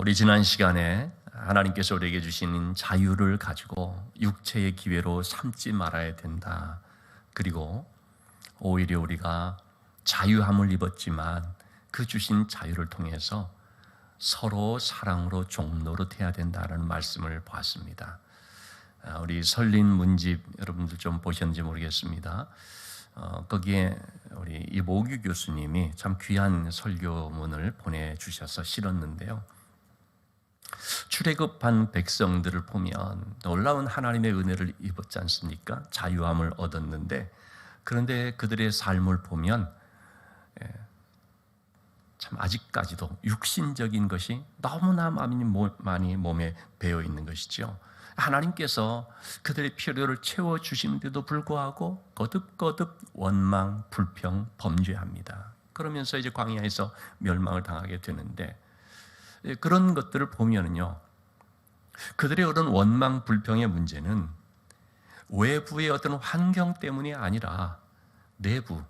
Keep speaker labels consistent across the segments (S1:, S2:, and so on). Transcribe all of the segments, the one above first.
S1: 우리 지난 시간에 하나님께서 우리에게 주신 자유를 가지고 육체의 기회로 삼지 말아야 된다. 그리고 오히려 우리가 자유함을 입었지만 그 주신 자유를 통해서 서로 사랑으로 종노릇해야 된다는 말씀을 보았습니다. 우리 설린 문집 여러분들 좀 보셨는지 모르겠습니다. 거기에 우리 이모규 교수님이 참 귀한 설교문을 보내주셔서 실었는데요. 출애굽한 백성들을 보면 놀라운 하나님의 은혜를 입었지 않습니까? 자유함을 얻었는데, 그런데 그들의 삶을 보면 참 아직까지도 육신적인 것이 너무나 많이 몸에 배어 있는 것이죠. 하나님께서 그들의 필요를 채워주시는데도 불구하고 거듭거듭 원망, 불평, 범죄합니다. 그러면서 이제 광야에서 멸망을 당하게 되는데, 그런 것들을 보면은요, 그들의 그런 원망, 불평의 문제는 외부의 어떤 환경 때문이 아니라 내부,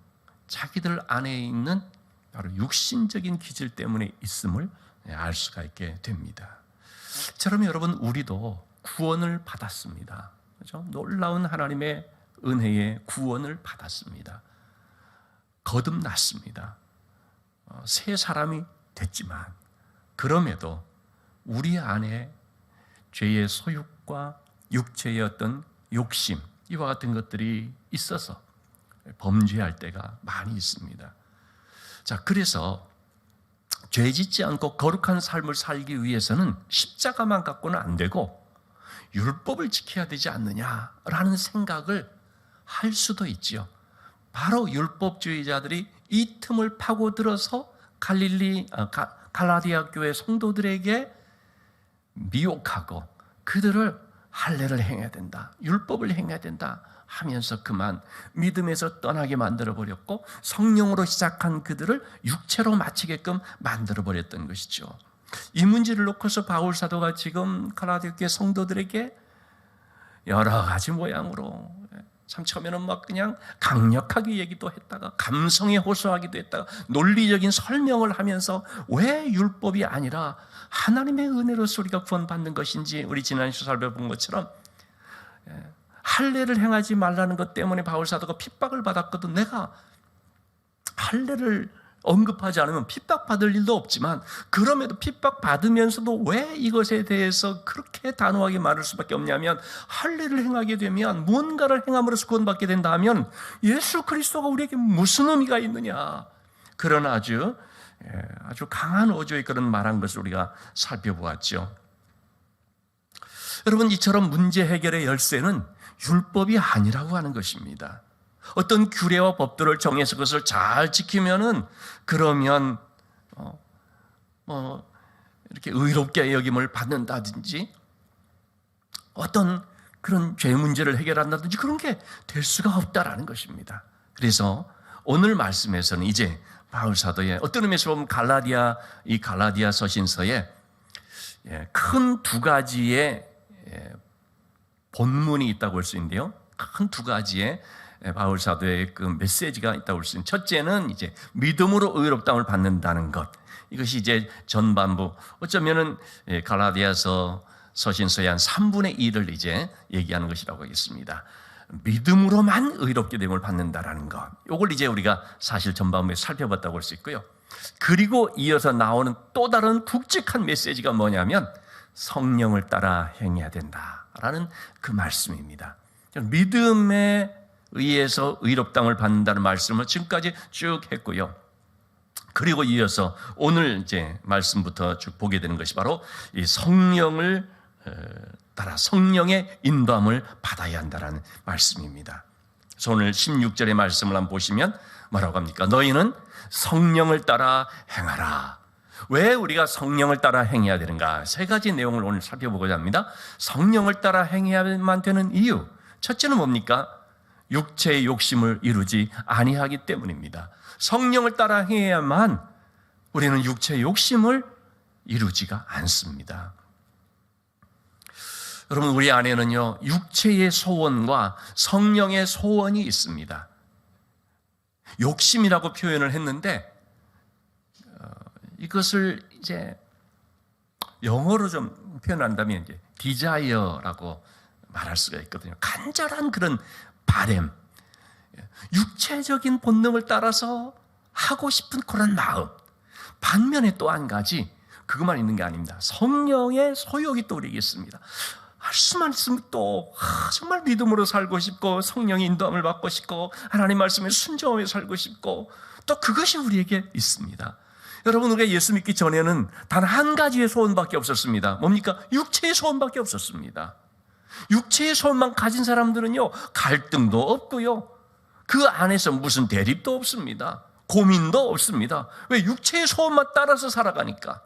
S1: 자기들 안에 있는 바로 육신적인 기질 때문에 있음을 알 수가 있게 됩니다. 저러면 여러분, 우리도 구원을 받았습니다. 그렇죠? 놀라운 하나님의 은혜의 구원을 받았습니다. 거듭났습니다. 새 사람이 됐지만, 그럼에도 우리 안에 죄의 소욕과 육체의 어떤 욕심, 이와 같은 것들이 있어서 범죄할 때가 많이 있습니다. 자, 그래서 죄 짓지 않고 거룩한 삶을 살기 위해서는 십자가만 갖고는 안 되고 율법을 지켜야 되지 않느냐라는 생각을 할 수도 있지요. 바로 율법주의자들이 이 틈을 파고들어서 갈라디아 교회 성도들에게 미혹하고 그들을 할례를 행해야 된다, 율법을 행해야 된다 하면서 그만 믿음에서 떠나게 만들어버렸고, 성령으로 시작한 그들을 육체로 마치게끔 만들어버렸던 것이죠. 이 문제를 놓고서 바울 사도가 지금 갈라디아 교회 성도들에게 여러 가지 모양으로, 참 처음에는 막 그냥 강력하게 얘기도 했다가 감성에 호소하기도 했다가 논리적인 설명을 하면서 왜 율법이 아니라 하나님의 은혜로서 우리가 구원받는 것인지, 우리 지난주 살펴본 것처럼 할례를 행하지 말라는 것 때문에 바울 사도가 핍박을 받았거든. 내가 할례를 언급하지 않으면 핍박받을 일도 없지만, 그럼에도 핍박받으면서도 왜 이것에 대해서 그렇게 단호하게 말할 수밖에 없냐면, 할례를 행하게 되면, 무언가를 행함으로써 구원받게 된다 하면 예수 그리스도가 우리에게 무슨 의미가 있느냐, 그런 아주 강한 어조의 그런 말한 것을 우리가 살펴보았죠. 여러분, 이처럼 문제 해결의 열쇠는 율법이 아니라고 하는 것입니다. 어떤 규례와 법들을 정해서 그것을 잘 지키면은, 그러면 이렇게 의롭게 여김을 받는다든지 어떤 그런 죄 문제를 해결한다든지 그런 게 될 수가 없다라는 것입니다. 그래서 오늘 말씀에서는 이제 바울 사도의 어떤 의미에서 보면 갈라디아 서신서에 큰 두 가지의 본문이 있다고 볼 수 있는데요. 큰 두 가지의 바울 사도의 그 메시지가 있다고 볼 수 있는, 첫째는 이제 믿음으로 의롭다함을 받는다는 것. 이것이 이제 전반부, 어쩌면은 갈라디아서 서신서의 한 3분의 1을 이제 얘기하는 것이라고 하겠습니다. 믿음으로만 의롭게 됨을 받는다라는 것. 이걸 이제 우리가 사실 전반부에 살펴봤다고 볼 수 있고요. 그리고 이어서 나오는 또 다른 굵직한 메시지가 뭐냐면 성령을 따라 행해야 된다라는 그 말씀입니다. 믿음에 의해서 의롭다함을 받는다는 말씀을 지금까지 쭉 했고요. 그리고 이어서 오늘 이제 말씀부터 쭉 보게 되는 것이 바로 이 성령을 따라 성령의 인도함을 받아야 한다는 말씀입니다. 그래서 오늘 16절의 말씀을 한번 보시면 뭐라고 합니까? 너희는 성령을 따라 행하라. 왜 우리가 성령을 따라 행해야 되는가? 세 가지 내용을 오늘 살펴보고자 합니다. 성령을 따라 행해야만 되는 이유, 첫째는 뭡니까? 육체의 욕심을 이루지 아니하기 때문입니다. 성령을 따라 행해야만 우리는 육체의 욕심을 이루지가 않습니다. 여러분, 우리 안에는요, 육체의 소원과 성령의 소원이 있습니다. 욕심이라고 표현을 했는데 이것을 이제 영어로 좀 표현한다면 이제 디자이어라고 말할 수가 있거든요. 간절한 그런 바램, 육체적인 본능을 따라서 하고 싶은 그런 마음. 반면에 또 한 가지, 그것만 있는 게 아닙니다. 성령의 소욕이 또 우리에게 있습니다. 할 수만 있으면 또 정말 믿음으로 살고 싶고, 성령의 인도함을 받고 싶고, 하나님 말씀에 순종하며 살고 싶고, 또 그것이 우리에게 있습니다. 여러분, 우리가 예수 믿기 전에는 단 한 가지의 소원밖에 없었습니다. 뭡니까? 육체의 소원밖에 없었습니다. 육체의 소원만 가진 사람들은요, 갈등도 없고요, 그 안에서 무슨 대립도 없습니다. 고민도 없습니다. 왜? 육체의 소원만 따라서 살아가니까.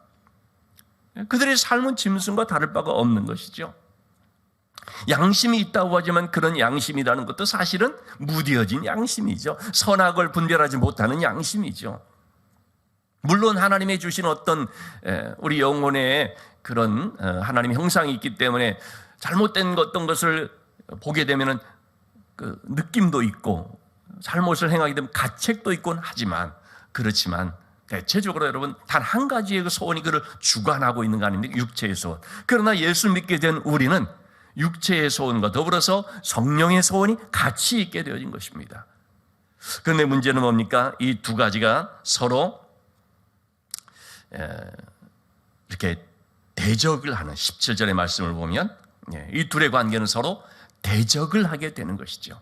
S1: 그들의 삶은 짐승과 다를 바가 없는 것이죠. 양심이 있다고 하지만 그런 양심이라는 것도 사실은 무뎌진 양심이죠. 선악을 분별하지 못하는 양심이죠. 물론 하나님이 주신 어떤 우리 영혼에 그런 하나님의 형상이 있기 때문에 잘못된 어떤 것을 보게 되면은 그 느낌도 있고, 잘못을 행하게 되면 가책도 있곤 하지만, 그렇지만 대체적으로 여러분 단 한 가지의 그 소원이 그를 주관하고 있는 거 아닙니까? 육체의 소원. 그러나 예수 믿게 된 우리는 육체의 소원과 더불어서 성령의 소원이 같이 있게 되어진 것입니다. 그런데 문제는 뭡니까? 이 두 가지가 서로 이렇게 대적을 하는, 17절의 말씀을 보면 이 둘의 관계는 서로 대적을 하게 되는 것이죠.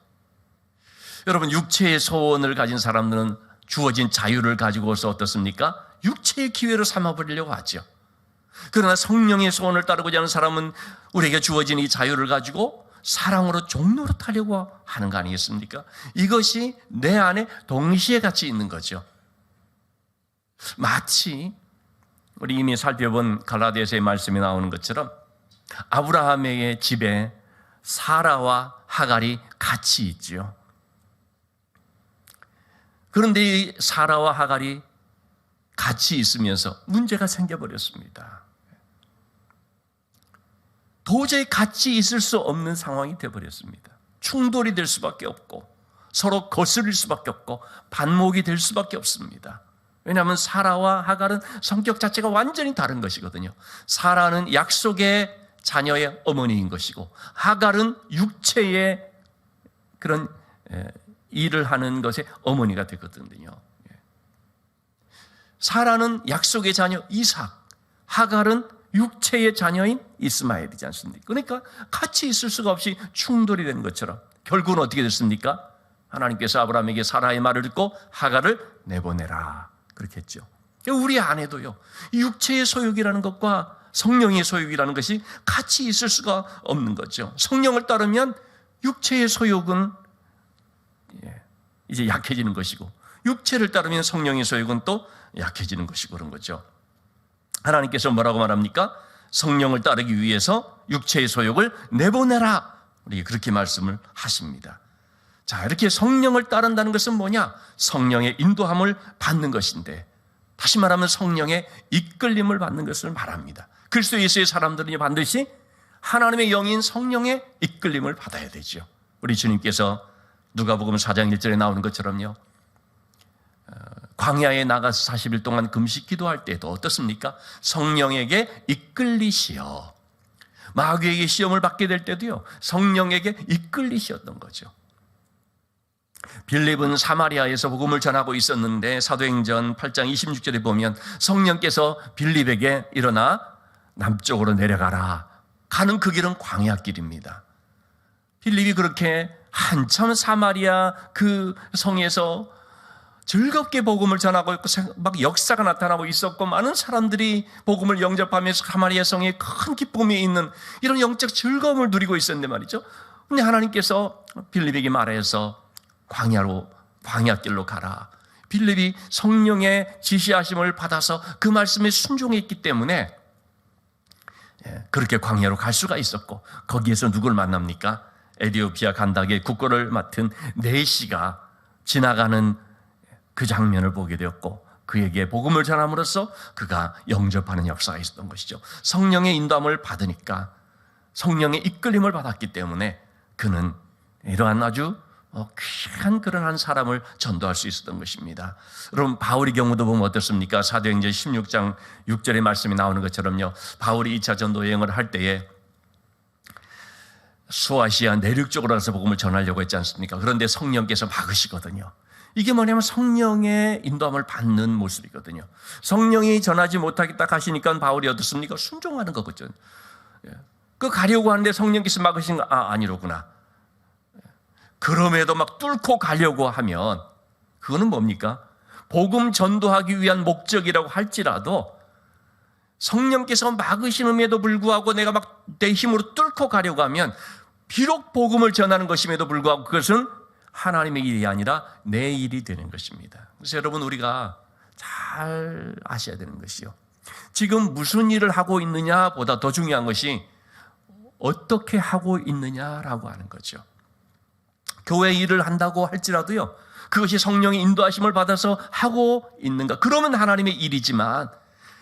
S1: 여러분, 육체의 소원을 가진 사람들은 주어진 자유를 가지고서 어떻습니까? 육체의 기회로 삼아버리려고 하죠. 그러나 성령의 소원을 따르고자 하는 사람은 우리에게 주어진 이 자유를 가지고 사랑으로 종로로 타려고 하는 거 아니겠습니까? 이것이 내 안에 동시에 같이 있는 거죠. 마치 우리 이미 살펴본 갈라디아서의 말씀이 나오는 것처럼 아브라함의 집에 사라와 하갈이 같이 있죠. 그런데 이 사라와 하갈이 같이 있으면서 문제가 생겨버렸습니다. 도저히 같이 있을 수 없는 상황이 되어버렸습니다. 충돌이 될 수밖에 없고, 서로 거스릴 수밖에 없고, 반목이 될 수밖에 없습니다. 왜냐하면 사라와 하갈은 성격 자체가 완전히 다른 것이거든요. 사라는 약속의 자녀의 어머니인 것이고, 하갈은 육체의 그런 일을 하는 것의 어머니가 되거든요. 사라는 약속의 자녀 이삭, 하갈은 육체의 자녀인 이스마엘이지 않습니까? 그러니까 같이 있을 수가 없이 충돌이 되는 것처럼 결국은 어떻게 됐습니까? 하나님께서 아브라함에게 사라의 말을 듣고 하갈을 내보내라, 그렇게 했죠. 우리 안에도요, 이 육체의 소욕이라는 것과 성령의 소욕이라는 것이 같이 있을 수가 없는 거죠. 성령을 따르면 육체의 소욕은 이제 약해지는 것이고, 육체를 따르면 성령의 소욕은 또 약해지는 것이고, 그런 거죠. 하나님께서 뭐라고 말합니까? 성령을 따르기 위해서 육체의 소욕을 내보내라, 우리 그렇게 말씀을 하십니다. 자, 이렇게 성령을 따른다는 것은 뭐냐? 성령의 인도함을 받는 것인데, 다시 말하면 성령의 이끌림을 받는 것을 말합니다. 그리스도 예수의 사람들은 반드시 하나님의 영인 성령의 이끌림을 받아야 되죠. 우리 주님께서 누가복음 4장 1절에 나오는 것처럼요, 광야에 나가서 40일 동안 금식 기도할 때도 어떻습니까? 성령에게 이끌리시어. 마귀에게 시험을 받게 될 때도요, 성령에게 이끌리시었던 거죠. 빌립은 사마리아에서 복음을 전하고 있었는데 사도행전 8장 26절에 보면 성령께서 빌립에게 일어나 남쪽으로 내려가라, 가는 그 길은 광야길입니다. 빌립이 그렇게 한참 사마리아 그 성에서 즐겁게 복음을 전하고 있고, 막 역사가 나타나고 있었고, 많은 사람들이 복음을 영접하면서 사마리아 성에 큰 기쁨이 있는 이런 영적 즐거움을 누리고 있었는데 말이죠. 근데 하나님께서 빌립에게 말해서 광야길로 가라. 빌립이 성령의 지시하심을 받아서 그 말씀에 순종했기 때문에 그렇게 광야로 갈 수가 있었고, 거기에서 누굴 만납니까? 에디오피아 간다게 국거를 맡은 네시가 지나가는 그 장면을 보게 되었고, 그에게 복음을 전함으로써 그가 영접하는 역사가 있었던 것이죠. 성령의 인도함을 받으니까, 성령의 이끌림을 받았기 때문에 그는 이러한 아주 귀한 그런 한 사람을 전도할 수 있었던 것입니다. 여러분, 바울의 경우도 보면 어떻습니까? 사도행전 16장 6절의 말씀이 나오는 것처럼요, 바울이 2차 전도 여행을 할 때에 소아시아 내륙 쪽으로 가서 복음을 전하려고 했지 않습니까? 그런데 성령께서 막으시거든요. 이게 뭐냐면 성령의 인도함을 받는 모습이거든요. 성령이 전하지 못하겠다 하시니까 바울이 어떻습니까? 순종하는 거거든요. 그 가려고 하는데 성령께서 막으신 거, 아니로구나. 그럼에도 막 뚫고 가려고 하면 그거는 뭡니까? 복음 전도하기 위한 목적이라고 할지라도 성령께서 막으시는에도 불구하고 내가 막 내 힘으로 뚫고 가려고 하면 비록 복음을 전하는 것임에도 불구하고 그것은 하나님의 일이 아니라 내 일이 되는 것입니다. 그래서 여러분, 우리가 잘 아셔야 되는 것이요, 지금 무슨 일을 하고 있느냐보다 더 중요한 것이 어떻게 하고 있느냐라고 하는 거죠. 교회 일을 한다고 할지라도요, 그것이 성령의 인도하심을 받아서 하고 있는가? 그러면 하나님의 일이지만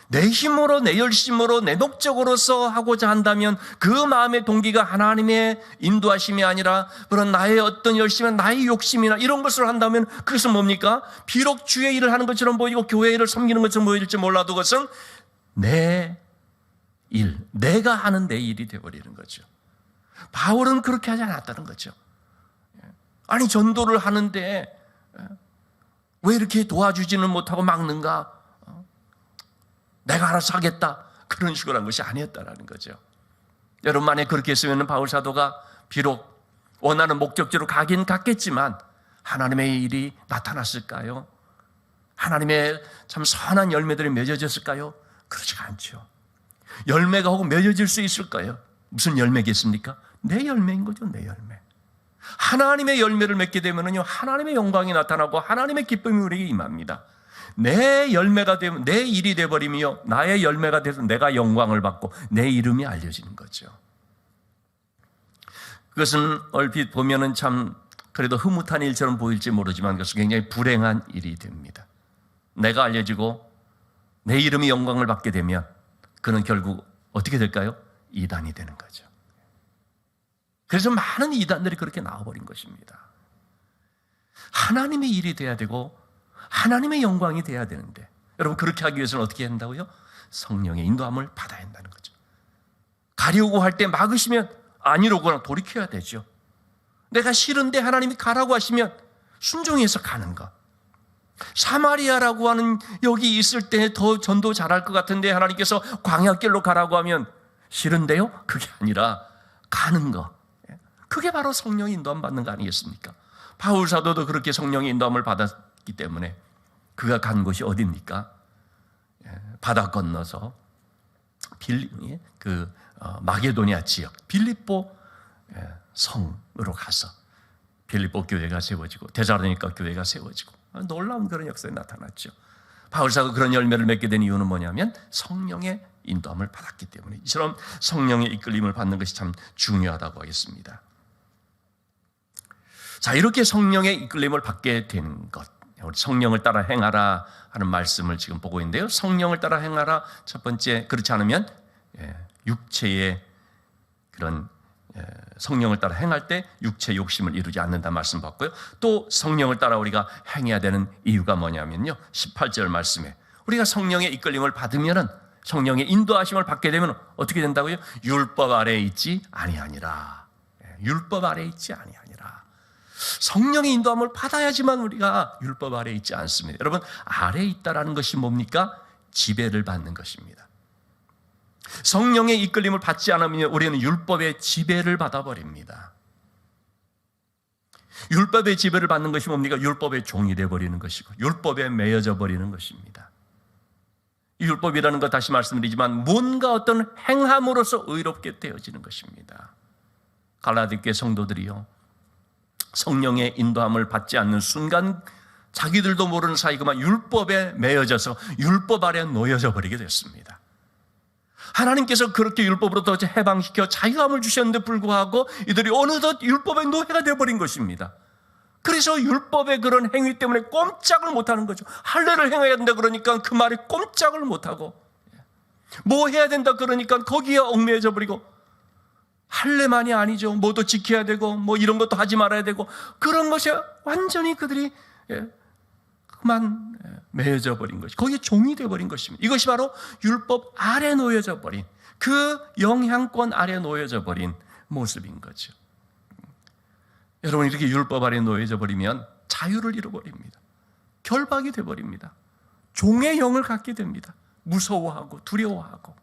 S1: 내 힘으로, 내 열심으로, 내 목적으로서 하고자 한다면 그 마음의 동기가 하나님의 인도하심이 아니라 그런 나의 어떤 열심이나 나의 욕심이나 이런 것을 한다면 그것은 뭡니까? 비록 주의 일을 하는 것처럼 보이고 교회 일을 섬기는 것처럼 보일지 몰라도 그것은 내 일, 내가 하는 내 일이 되어버리는 거죠. 바울은 그렇게 하지 않았다는 거죠. 아니, 전도를 하는데 왜 이렇게 도와주지는 못하고 막는가? 내가 알아서 하겠다, 그런 식으로 한 것이 아니었다는 거죠. 여러분, 만약 그렇게 했으면 바울 사도가 비록 원하는 목적지로 가긴 갔겠지만 하나님의 일이 나타났을까요? 하나님의 참 선한 열매들이 맺어졌을까요? 그렇지가 않죠. 열매가 혹은 맺어질 수 있을까요? 무슨 열매겠습니까? 내 열매인 거죠. 내 열매. 하나님의 열매를 맺게 되면요, 하나님의 영광이 나타나고 하나님의 기쁨이 우리에게 임합니다. 내 열매가 되면, 내 일이 되어버리며 나의 열매가 돼서 내가 영광을 받고 내 이름이 알려지는 거죠. 그것은 얼핏 보면은 참 그래도 흐뭇한 일처럼 보일지 모르지만 그것은 굉장히 불행한 일이 됩니다. 내가 알려지고 내 이름이 영광을 받게 되면 그는 결국 어떻게 될까요? 이단이 되는 거죠. 그래서 많은 이단들이 그렇게 나와버린 것입니다. 하나님의 일이 돼야 되고 하나님의 영광이 돼야 되는데, 여러분, 그렇게 하기 위해서는 어떻게 해야 한다고요? 성령의 인도함을 받아야 한다는 거죠. 가려고 할 때 막으시면 아니로구나 돌이켜야 되죠. 내가 싫은데 하나님이 가라고 하시면 순종해서 가는 것. 사마리아라고 하는 여기 있을 때 더 전도 잘할 것 같은데 하나님께서 광야길로 가라고 하면 싫은데요? 그게 아니라 가는 것. 그게 바로 성령의 인도함 받는 거 아니겠습니까? 바울 사도도 그렇게 성령의 인도함을 받았기 때문에 그가 간 곳이 어디입니까? 바다 건너서 마게도니아 지역 빌립보 성으로 가서 빌립보 교회가 세워지고 데살로니가 교회가 세워지고 놀라운 그런 역사에 나타났죠. 바울 사도가 그런 열매를 맺게 된 이유는 뭐냐면 성령의 인도함을 받았기 때문에, 이처럼 성령의 이끌림을 받는 것이 참 중요하다고 하겠습니다. 자, 이렇게 성령의 이끌림을 받게 되는 것, 성령을 따라 행하라 하는 말씀을 지금 보고 있는데요. 성령을 따라 행하라, 첫 번째, 그렇지 않으면 육체의 그런 성령을 따라 행할 때 육체 욕심을 이루지 않는다 말씀 받고요. 또 성령을 따라 우리가 행해야 되는 이유가 뭐냐면요, 18절 말씀에 우리가 성령의 이끌림을 받으면은, 성령의 인도하심을 받게 되면 어떻게 된다고요? 율법 아래에 있지 아니하니라. 율법 아래에 있지 아니하니라. 성령의 인도함을 받아야지만 우리가 율법 아래에 있지 않습니다. 여러분, 아래에 있다라는 것이 뭡니까? 지배를 받는 것입니다. 성령의 이끌림을 받지 않으면 우리는 율법의 지배를 받아버립니다. 율법의 지배를 받는 것이 뭡니까? 율법의 종이 되어버리는 것이고 율법에 매여져 버리는 것입니다. 율법이라는 것 다시 말씀드리지만 뭔가 어떤 행함으로써 의롭게 되어지는 것입니다. 갈라디아교회 성도들이요, 성령의 인도함을 받지 않는 순간 자기들도 모르는 사이 그만 율법에 매여져서 율법 아래 놓여져 버리게 됐습니다. 하나님께서 그렇게 율법으로부터 해방시켜 자유함을 주셨는데 불구하고 이들이 어느덧 율법의 노예가 되어버린 것입니다. 그래서 율법의 그런 행위 때문에 꼼짝을 못하는 거죠. 할례를 행해야 된다 그러니까 그 말에 꼼짝을 못하고, 뭐 해야 된다 그러니까 거기에 얽매여져 버리고, 할례만이 아니죠. 뭐도 지켜야 되고 뭐 이런 것도 하지 말아야 되고 그런 것에 완전히 그들이 그만 매여져 버린 것이, 거기에 종이 되어버린 것입니다. 이것이 바로 율법 아래 놓여져 버린, 그 영향권 아래 놓여져 버린 모습인 거죠. 여러분, 이렇게 율법 아래 놓여져 버리면 자유를 잃어버립니다. 결박이 되어버립니다. 종의 영을 갖게 됩니다. 무서워하고 두려워하고.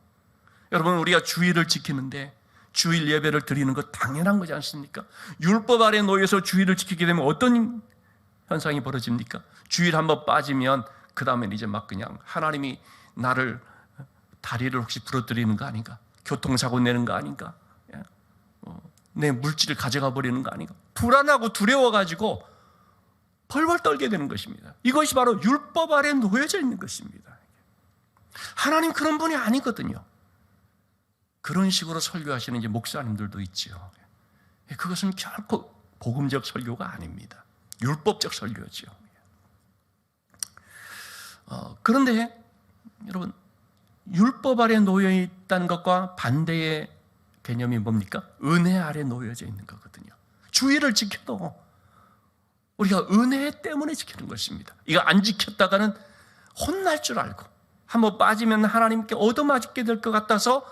S1: 여러분, 우리가 주일을 지키는데 주일 예배를 드리는 것 당연한 거지 않습니까? 율법 아래 놓여서 주일을 지키게 되면 어떤 현상이 벌어집니까? 주일 한번 빠지면 그 다음엔 이제 막 그냥 하나님이 나를 다리를 혹시 부러뜨리는 거 아닌가? 교통사고 내는 거 아닌가? 내 물질을 가져가 버리는 거 아닌가? 불안하고 두려워가지고 벌벌 떨게 되는 것입니다. 이것이 바로 율법 아래 놓여져 있는 것입니다. 하나님 그런 분이 아니거든요. 그런 식으로 설교하시는 이제 목사님들도 있죠. 그것은 결코 복음적 설교가 아닙니다. 율법적 설교죠. 그런데 여러분, 율법 아래 놓여 있다는 것과 반대의 개념이 뭡니까? 은혜 아래 놓여져 있는 거거든요. 주의를 지켜도 우리가 은혜 때문에 지키는 것입니다. 이거 안 지켰다가는 혼날 줄 알고 한번 빠지면 하나님께 얻어맞게 될 것 같아서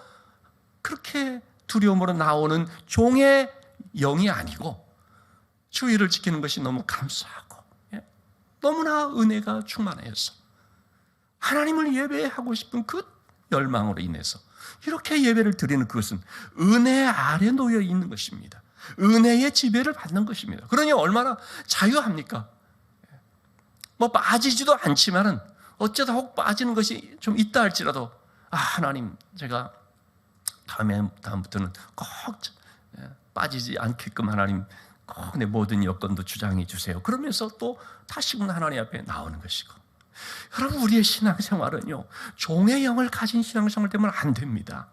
S1: 그렇게 두려움으로 나오는 종의 영이 아니고, 주의를 지키는 것이 너무 감사하고 너무나 은혜가 충만해서 하나님을 예배하고 싶은 그 열망으로 인해서 이렇게 예배를 드리는, 그것은 은혜 아래 놓여 있는 것입니다. 은혜의 지배를 받는 것입니다. 그러니 얼마나 자유합니까? 뭐 빠지지도 않지만은 어쩌다 혹 빠지는 것이 좀 있다 할지라도, 하나님, 제가 다음부터는 꼭 빠지지 않게끔 하나님 꼭 내 모든 여건도 주장해 주세요. 그러면서 또 다시금 하나님 앞에 나오는 것이고. 여러분, 우리의 신앙생활은요, 종의 영을 가진 신앙생활 되면 안 됩니다.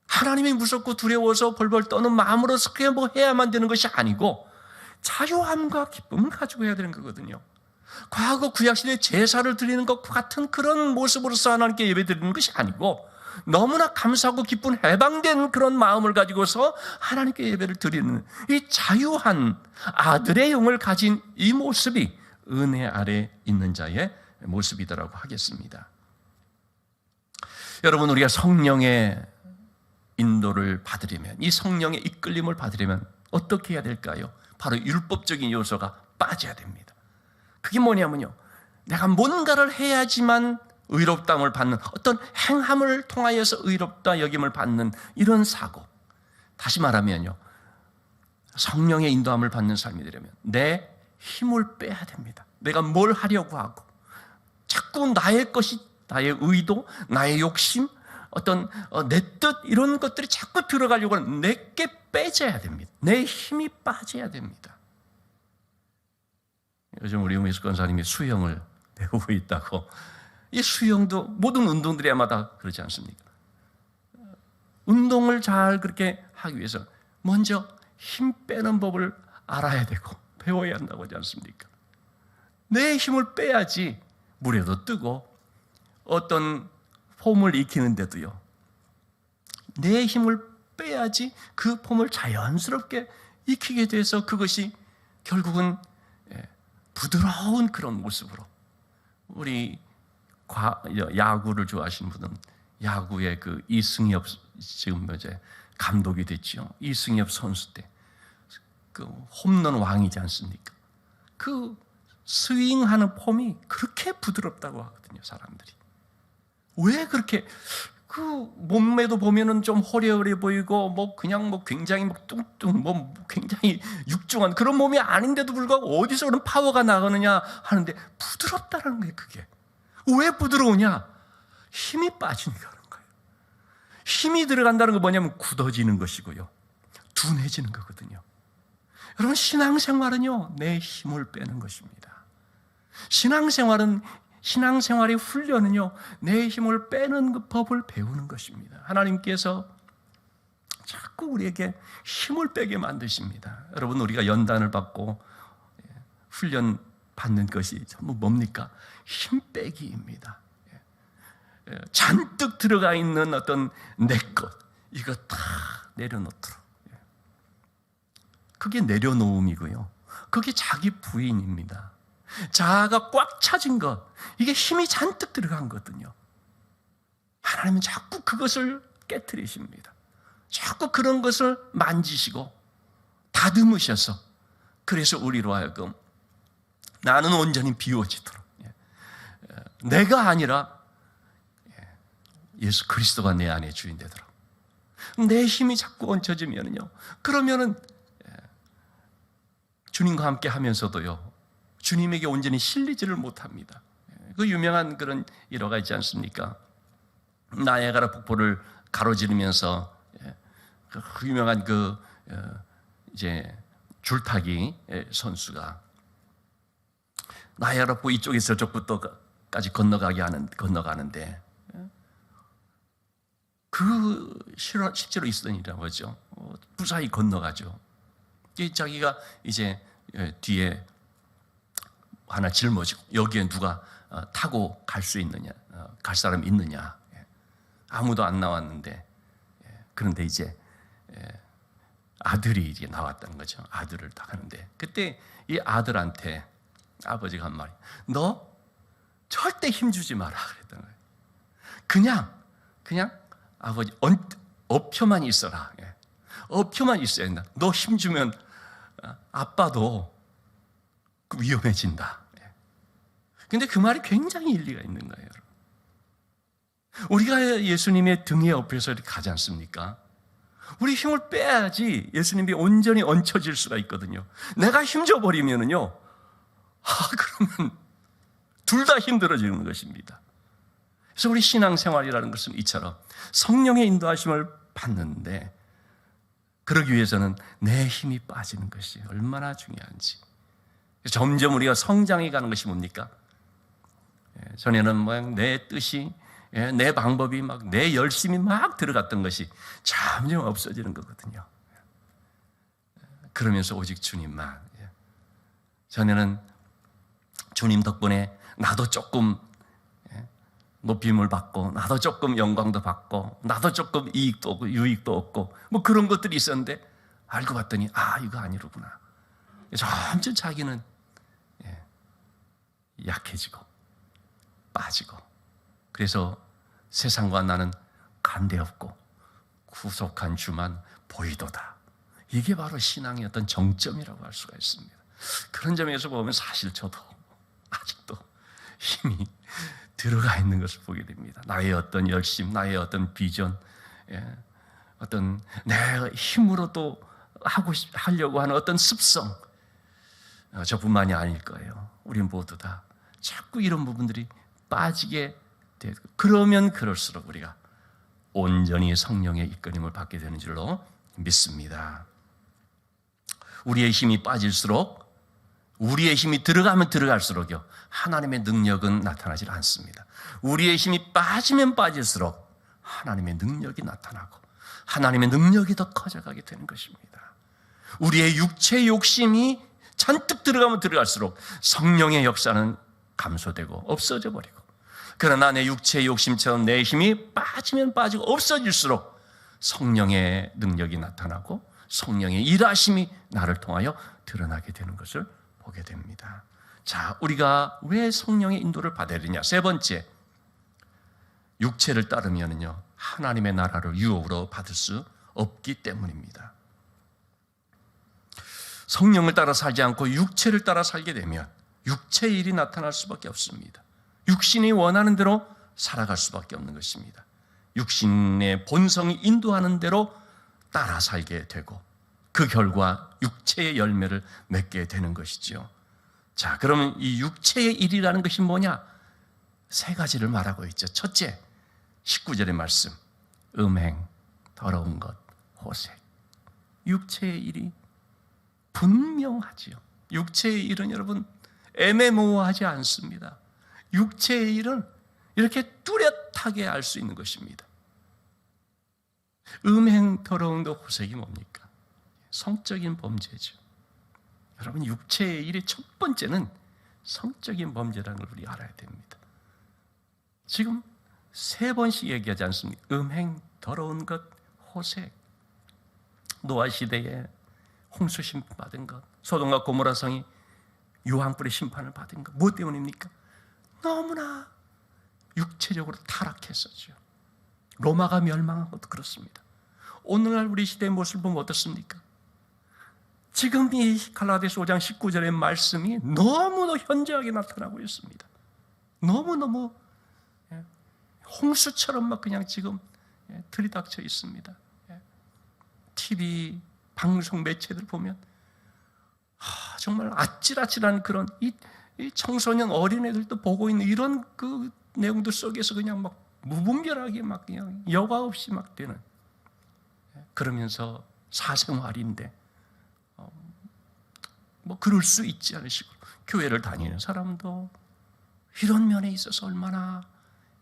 S1: 하나님이 무섭고 두려워서 벌벌 떠는 마음으로서 그게 뭐 해야만 되는 것이 아니고 자유함과 기쁨을 가지고 해야 되는 거거든요. 과거 구약시대에 제사를 드리는 것과 같은 그런 모습으로서 하나님께 예배 드리는 것이 아니고, 너무나 감사하고 기쁜 해방된 그런 마음을 가지고서 하나님께 예배를 드리는 이 자유한 아들의 영을 가진 이 모습이 은혜 아래 있는 자의 모습이더라고 하겠습니다. 여러분, 우리가 성령의 인도를 받으려면, 이 성령의 이끌림을 받으려면 어떻게 해야 될까요? 바로 율법적인 요소가 빠져야 됩니다. 그게 뭐냐면요, 내가 뭔가를 해야지만 의롭다함을 받는, 어떤 행함을 통하여서 의롭다 여김을 받는 이런 사고. 다시 말하면요, 성령의 인도함을 받는 삶이 되려면 내 힘을 빼야 됩니다. 내가 뭘 하려고 하고 자꾸 나의 것이, 나의 의도, 나의 욕심, 어떤 내 뜻, 이런 것들이 자꾸 들어가려고 하는, 내게 빼져야 됩니다. 내 힘이 빠져야 됩니다. 요즘 우리 음미숙 권사님이 수영을 배우고 있다고. 이 수영도 모든 운동들이마다 그렇지 않습니까? 운동을 잘 그렇게 하기 위해서 먼저 힘 빼는 법을 알아야 되고 배워야 한다고 하지 않습니까? 내 힘을 빼야지 물에도 뜨고 어떤 폼을 익히는데도요, 내 힘을 빼야지 그 폼을 자연스럽게 익히게 돼서 그것이 결국은 부드러운 그런 모습으로, 우리 야구를 좋아하시는 분은 야구의 그 이승엽, 지금 이제 감독이 됐죠. 이승엽 선수 때 그 홈런 왕이지 않습니까? 그 스윙하는 폼이 그렇게 부드럽다고 하거든요, 사람들이. 왜 그렇게, 그 몸매도 보면은 좀 호려호려 보이고 뭐 그냥 뭐 굉장히 뭐 뚱뚱 뭐 굉장히 육중한 그런 몸이 아닌데도 불구하고 어디서 그런 파워가 나가느냐 하는데, 부드럽다는 거예요. 그게 왜 부드러우냐? 힘이 빠지니까 그런 거예요. 힘이 들어간다는 건 뭐냐면 굳어지는 것이고요, 둔해지는 거거든요. 여러분, 신앙생활은요, 내 힘을 빼는 것입니다. 신앙생활의 훈련은요, 내 힘을 빼는 그 법을 배우는 것입니다. 하나님께서 자꾸 우리에게 힘을 빼게 만드십니다. 여러분, 우리가 연단을 받고 훈련 받는 것이 전부 뭡니까? 힘 빼기입니다. 잔뜩 들어가 있는 어떤 내 것, 이거 다 내려놓도록. 그게 내려놓음이고요. 그게 자기 부인입니다. 자아가 꽉 차진 것, 이게 힘이 잔뜩 들어간 거거든요. 하나님은 자꾸 그것을 깨트리십니다. 자꾸 그런 것을 만지시고 다듬으셔서, 그래서 우리로 하여금 나는 온전히 비워지도록, 내가 아니라 예수 그리스도가 내 안에 주인 되도록, 내 힘이 자꾸 얹혀지면요, 그러면은 주님과 함께 하면서도요, 주님에게 온전히 실리지를 못합니다. 그 유명한 그런 일화가 있지 않습니까? 나야가라 폭포를 가로지르면서 그 유명한 이제 줄타기 선수가 나야가라 폭포 이쪽에서 저쪽부터까지 건너가는데, 그 실제로 있었던 일이라고 하죠. 무사히 건너가죠. 자기가 이제 뒤에 하나 짊어지고, 여기에 누가 타고 갈 수 있느냐, 갈 사람이 있느냐, 아무도 안 나왔는데, 그런데 이제 아들이 이제 나왔다는 거죠. 아들을 딱 하는데, 그때 이 아들한테 아버지가 한 말이, 너 절대 힘주지 마라 그랬던 거예요. 그냥 아버지 업혀만 있어라. 업혀만 있어야 된다. 너 힘주면 아빠도 위험해진다. 근데 그 말이 굉장히 일리가 있는 거예요. 우리가 예수님의 등에 업혀서 이렇게 가지 않습니까? 우리 힘을 빼야지 예수님이 온전히 얹혀질 수가 있거든요. 내가 힘줘버리면은요, 그러면 둘 다 힘들어지는 것입니다. 그래서 우리 신앙생활이라는 것은 이처럼 성령의 인도하심을 받는데, 그러기 위해서는 내 힘이 빠지는 것이 얼마나 중요한지. 점점 우리가 성장해 가는 것이 뭡니까? 전에는 내 뜻이, 내 방법이 내 열심이 들어갔던 것이 점점 없어지는 거거든요. 그러면서 오직 주님만. 전에는 주님 덕분에 나도 조금 높임을 받고, 나도 조금 영광도 받고, 나도 조금 이익도 얻고 유익도 얻고, 그런 것들이 있었는데, 알고 봤더니 이거 아니로구나. 점점 자기는 약해지고 빠지고, 그래서 세상과 나는 관대없고 구속한 주만 보이도다. 이게 바로 신앙의 어떤 정점이라고 할 수가 있습니다. 그런 점에서 보면 사실 저도 아직도 힘이 들어가 있는 것을 보게 됩니다. 나의 어떤 열심, 나의 어떤 비전, 어떤 내 힘으로 또 하려고 하는 어떤 습성, 저뿐만이 아닐 거예요. 우리 모두 다 자꾸 이런 부분들이 빠지게 되고, 그러면 그럴수록 우리가 온전히 성령의 이끌림을 받게 되는 줄로 믿습니다. 우리의 힘이 빠질수록, 우리의 힘이 들어가면 들어갈수록요, 하나님의 능력은 나타나질 않습니다. 우리의 힘이 빠지면 빠질수록 하나님의 능력이 나타나고, 하나님의 능력이 더 커져가게 되는 것입니다. 우리의 육체의 욕심이 잔뜩 들어가면 들어갈수록 성령의 역사는 감소되고 없어져 버리고, 그러나 내 육체의 욕심처럼 내 힘이 빠지면 빠지고 없어질수록 성령의 능력이 나타나고 성령의 일하심이 나를 통하여 드러나게 되는 것을 보게 됩니다. 자, 우리가 왜 성령의 인도를 받아야 되냐? 세 번째, 육체를 따르면요, 하나님의 나라를 유업으로 받을 수 없기 때문입니다. 성령을 따라 살지 않고 육체를 따라 살게 되면 육체의 일이 나타날 수밖에 없습니다. 육신이 원하는 대로 살아갈 수밖에 없는 것입니다. 육신의 본성이 인도하는 대로 따라 살게 되고, 그 결과 육체의 열매를 맺게 되는 것이죠. 자, 그러면 이 육체의 일이라는 것이 뭐냐? 세 가지를 말하고 있죠. 첫째, 19절의 말씀, 음행, 더러운 것, 호색. 육체의 일이 분명하지요. 육체의 일은 여러분 애매모호하지 않습니다. 육체의 일은 이렇게 뚜렷하게 알 수 있는 것입니다. 음행, 더러운 것, 호색이 뭡니까? 성적인 범죄죠. 여러분, 육체의 일의 첫 번째는 성적인 범죄라는 걸 우리 알아야 됩니다. 지금 세 번씩 얘기하지 않습니까? 음행, 더러운 것, 호색, 노아 시대에 홍수 심판 받은 것, 소돔과 고모라 성이 유황불의 심판을 받은 것, 무엇 때문입니까? 너무나 육체적으로 타락했었죠. 로마가 멸망한 것도 그렇습니다. 오늘날 우리 시대의 모습을 보면 어떻습니까? 지금 이 갈라디아서 5장 19절의 말씀이 너무나 현저하게 나타나고 있습니다. 너무너무 홍수처럼 막 그냥 지금 들이닥쳐 있습니다. TV, 방송 매체들 보면 정말 아찔아찔한 그런 이 청소년 어린애들도 보고 있는 이런 그 내용들 속에서 그냥 막 무분별하게 막 그냥 여과 없이 막 되는, 그러면서 사생활인데 뭐 그럴 수 있지 않은 식으로 교회를 다니는 사람도 이런 면에 있어서 얼마나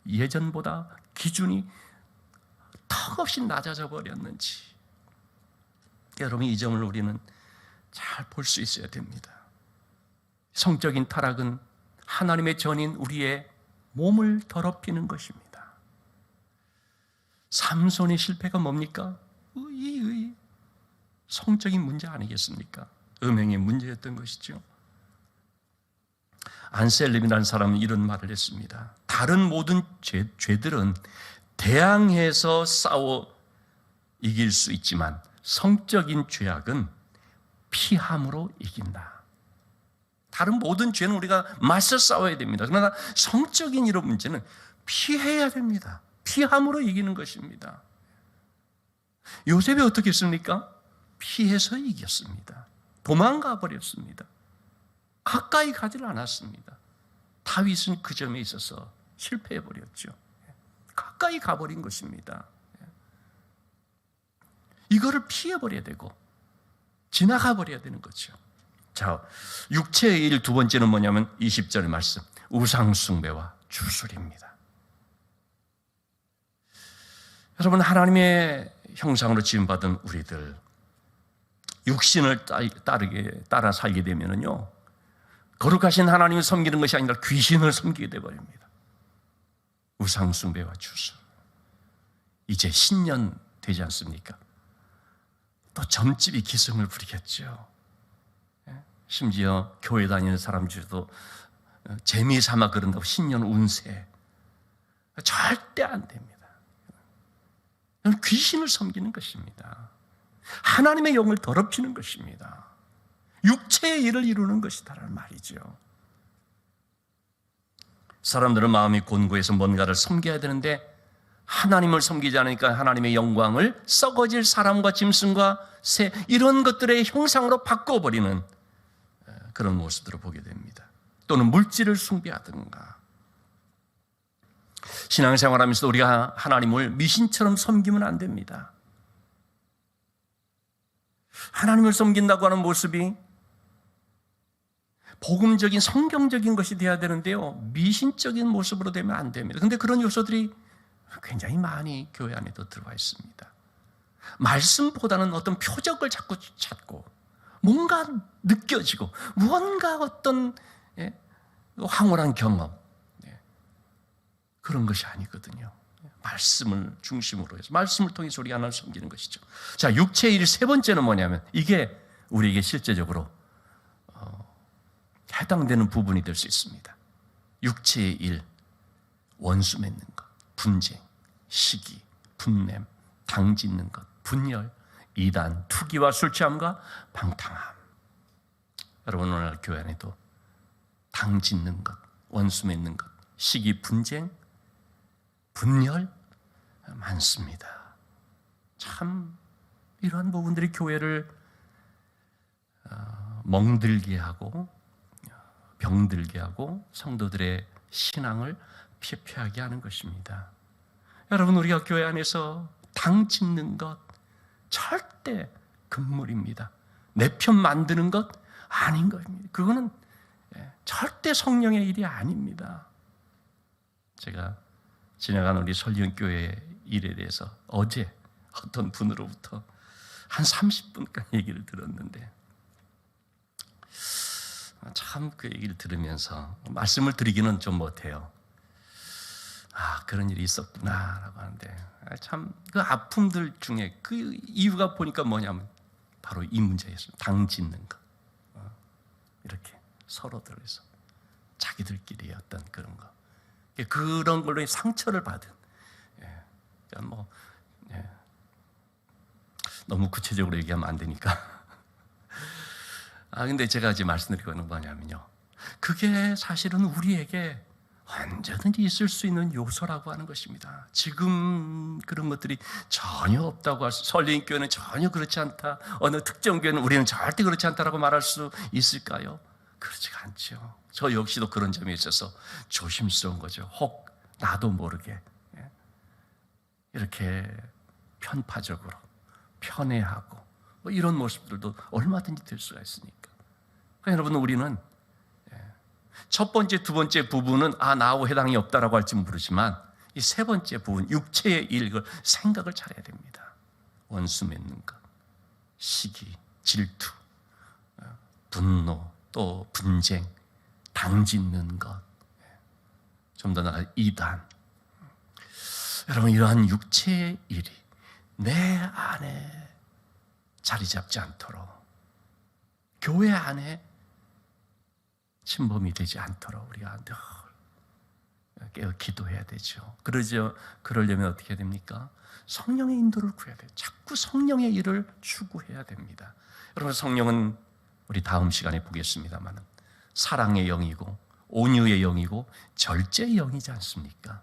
S1: 예전보다 기준이 턱없이 낮아져 버렸는지, 여러분 이 점을 우리는 잘 볼 수 있어야 됩니다. 성적인 타락은 하나님의 전인 우리의 몸을 더럽히는 것입니다. 삼손의 실패가 뭡니까? 성적인 문제 아니겠습니까? 음행의 문제였던 것이죠. 안셀름이라는 사람은 이런 말을 했습니다. 다른 모든 죄들은 대항해서 싸워 이길 수 있지만 성적인 죄악은 피함으로 이긴다. 다른 모든 죄는 우리가 맞서 싸워야 됩니다. 그러나 성적인 이런 문제는 피해야 됩니다. 피함으로 이기는 것입니다. 요셉이 어떻게 했습니까? 피해서 이겼습니다. 도망가 버렸습니다. 가까이 가지를 않았습니다. 다윗은 그 점에 있어서 실패해 버렸죠. 가까이 가버린 것입니다. 이거를 피해 버려야 되고 지나가 버려야 되는 거죠. 자, 육체의 일 두 번째는 뭐냐면 20절의 말씀, 우상숭배와 주술입니다. 여러분, 하나님의 형상으로 지음받은 우리들, 육신을 따라 살게 되면요, 거룩하신 하나님을 섬기는 것이 아니라 귀신을 섬기게 되어버립니다. 우상숭배와 주술. 이제 신년 되지 않습니까? 또 점집이 기승을 부리겠죠. 심지어 교회 다니는 사람 중에도 재미삼아 그런다고 신년 운세, 절대 안 됩니다. 귀신을 섬기는 것입니다. 하나님의 영을 더럽히는 것입니다. 육체의 일을 이루는 것이다라는 말이죠. 사람들은 마음이 곤고해서 뭔가를 섬겨야 되는데 하나님을 섬기지 않으니까 하나님의 영광을 썩어질 사람과 짐승과 새, 이런 것들의 형상으로 바꿔버리는 그런 모습들을 보게 됩니다. 또는 물질을 숭배하든가. 신앙생활하면서 우리가 하나님을 미신처럼 섬기면 안 됩니다. 하나님을 섬긴다고 하는 모습이 복음적인 성경적인 것이 되어야 되는데요, 미신적인 모습으로 되면 안 됩니다. 그런데 그런 요소들이 굉장히 많이 교회 안에도 들어와 있습니다. 말씀보다는 어떤 표적을 자꾸 찾고 뭔가 느껴지고 무언가 어떤 황홀한 경험, 그런 것이 아니거든요. 말씀을 중심으로 해서 말씀을 통해서 우리 하나님을 섬기는 것이죠. 자, 육체의 일 세 번째는 뭐냐면 이게 우리에게 실제적으로 해당되는 부분이 될 수 있습니다. 육체의 일, 원수 맺는 것, 분쟁, 시기, 분냄, 당 짓는 것, 분열, 이단, 투기와 술 취함과 방탕함. 여러분, 오늘 교회 안에도 당 짓는 것, 원수 맺는 것, 시기, 분쟁, 분열 많습니다. 참 이러한 부분들이 교회를 멍들게 하고 병들게 하고 성도들의 신앙을 피폐하게 하는 것입니다. 여러분, 우리가 교회 안에서 당 짓는 것 절대 금물입니다. 내 편 만드는 것 아닌 겁니다. 그거는 절대 성령의 일이 아닙니다. 제가 지나간 우리 설령교회 일에 대해서 어제 어떤 분으로부터 한 30분간 얘기를 들었는데, 참 그 얘기를 들으면서 말씀을 드리기는 좀 못해요. 그런 일이 있었구나라고 하는데 참 그 아픔들 중에 그 이유가 보니까 뭐냐면 바로 이 문제였습니다. 당 짓는 것. 이렇게 서로들에서 자기들끼리 어떤 그런 거. 그런 걸로 상처를 받은. 너무 구체적으로 얘기하면 안 되니까. 근데 제가 지금 말씀드리고 있는 건 뭐냐면요. 그게 사실은 우리에게 언제든지 있을 수 있는 요소라고 하는 것입니다. 지금 그런 것들이 전혀 없다고 할 수, 설레임 교회는 전혀 그렇지 않다. 어느 특정 교회는 우리는 절대 그렇지 않다라고 말할 수 있을까요? 그렇지가 않죠. 저 역시도 그런 점에 있어서 조심스러운 거죠. 혹 나도 모르게 이렇게 편파적으로 편애하고 뭐 이런 모습들도 얼마든지 될 수가 있으니까. 그러니까 여러분, 우리는 첫 번째, 두 번째 부분은 나하고 해당이 없다라고 할지 모르지만 이 세 번째 부분, 육체의 일, 이걸 생각을 잘해야 됩니다. 원수 맺는 것, 시기, 질투, 분노, 또 분쟁, 당짓는 것, 좀 더 나아가 이단. 여러분, 이러한 육체의 일이 내 안에 자리 잡지 않도록, 교회 안에 침범이 되지 않도록 우리가 늘 깨어 기도해야 되죠. 그러려면 어떻게 해야 됩니까? 성령의 인도를 구해야 돼요. 자꾸 성령의 일을 추구해야 됩니다. 여러분, 성령은 우리 다음 시간에 보겠습니다만 사랑의 영이고 온유의 영이고 절제의 영이지 않습니까?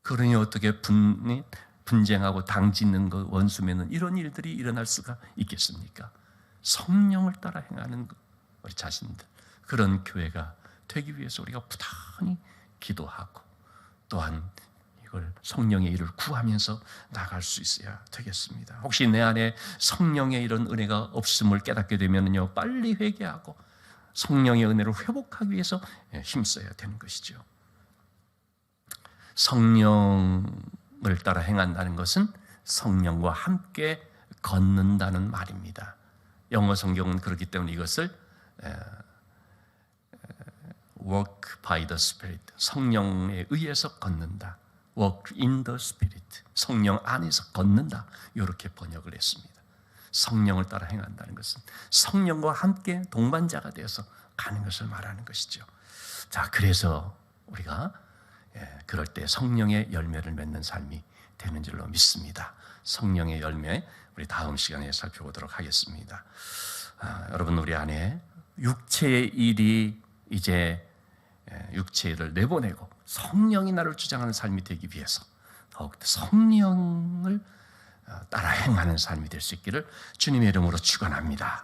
S1: 그러니 어떻게 분쟁하고 당짓는 것, 원수 맺는 이런 일들이 일어날 수가 있겠습니까? 성령을 따라 행하는 우리 자신들, 그런 교회가 되기 위해서 우리가 부단히 기도하고 또한 이걸 성령의 일을 구하면서 나갈 수 있어야 되겠습니다. 혹시 내 안에 성령의 이런 은혜가 없음을 깨닫게 되면요, 빨리 회개하고 성령의 은혜를 회복하기 위해서 힘써야 되는 것이죠. 성령을 따라 행한다는 것은 성령과 함께 걷는다는 말입니다. 영어 성경은 그렇기 때문에 이것을 walk by the Spirit, 성령에 의해서 걷는다. walk in the Spirit, 성령 안에서 걷는다. 이렇게 번역을 했습니다. 성령을 따라 행한다는 것은 성령과 함께 동반자가 되어서 가는 것을 말하는 것이죠. 자, 그래서 우리가 그럴 때 성령의 열매를 맺는 삶이 되는 줄로 믿습니다. 성령의 열매, 우리 다음 시간에 살펴보도록 하겠습니다. 여러분, 우리 안에 육체의 일이 이제 육체의 일을 내보내고 성령이 나를 주장하는 삶이 되기 위해서 더욱더 성령을 따라 행하는 삶이 될 수 있기를 주님의 이름으로 축원합니다.